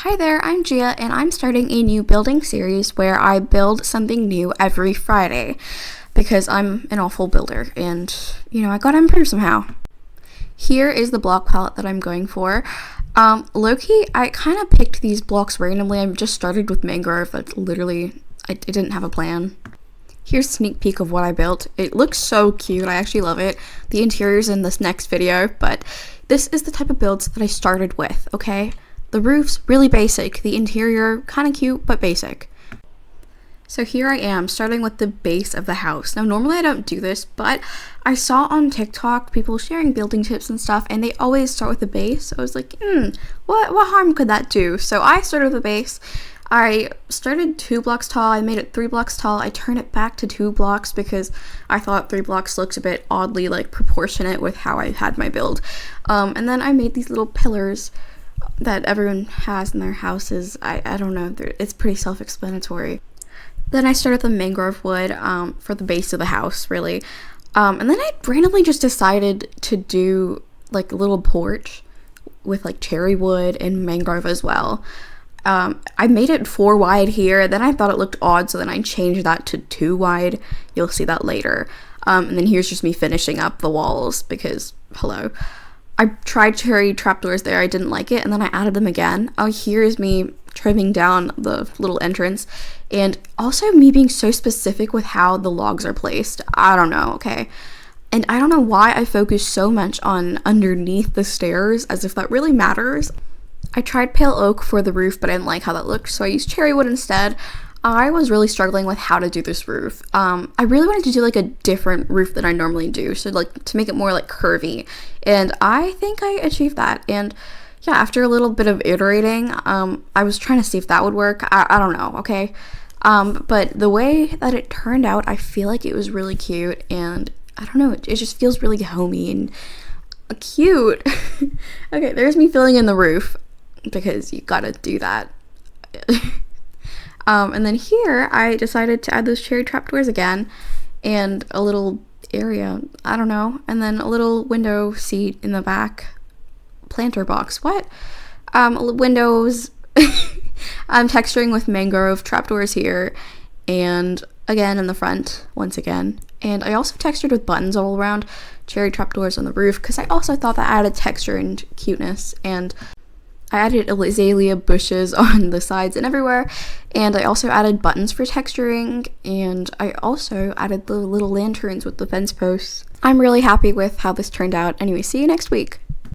Hi there, I'm Gia, and I'm starting a new building series where I build something new every Friday because I'm an awful builder and, I gotta improve somehow. Here is the block palette that I'm going for. Low-key, I kind of picked these blocks randomly. I just started with mangrove, but literally, I didn't have a plan. Here's a sneak peek of what I built. It looks so cute, I actually love it. The interior's in this next video, but this is the type of builds that I started with, okay? The roof's really basic, the interior kind of cute, but basic. So here I am, starting with the base of the house. Now, normally I don't do this, but I saw on TikTok people sharing building tips and stuff, and they always start with the base. So I was like, what harm could that do? So I started with the base. I started 2 blocks tall, I made it 3 blocks tall, I turned it back to 2 blocks because I thought 3 blocks looks a bit oddly proportionate with how I had my build. And then I made these little pillars that everyone has in their houses. I don't know, it's pretty self-explanatory. Then I started the mangrove wood for the base of the house, really. And then I randomly just decided to do a little porch with cherry wood and mangrove as well. I made it 4 wide here, then I thought it looked odd, so then I changed that to 2 wide. You'll see that later. And then here's just me finishing up the walls because, hello. I tried cherry trapdoors there, I didn't like it, and then I added them again. Oh, here's me trimming down the little entrance, and also me being so specific with how the logs are placed. I don't know, okay? And I don't know why I focus so much on underneath the stairs, as if that really matters. I tried pale oak for the roof, but I didn't like how that looked, so I used cherry wood instead. I was really struggling with how to do this roof. I really wanted to do a different roof than I normally do, so to make it more curvy, and I think I achieved that. And yeah, after a little bit of iterating, I was trying to see if that would work. I don't know, okay? But the way that it turned out, I feel like it was really cute, and I don't know, it just feels really homey and cute. Okay, there's me filling in the roof because you gotta do that. And then here, I decided to add those cherry trapdoors again, and a little area, I don't know, and then a little window seat in the back, planter box, what? Windows, I'm texturing with mangrove trapdoors here, and again in the front, once again, and I also textured with buttons all around, cherry trapdoors on the roof, because I also thought that added texture and cuteness, and I added azalea bushes on the sides and everywhere, and I also added buttons for texturing, and I also added the little lanterns with the fence posts. I'm really happy with how this turned out. Anyway, see you next week.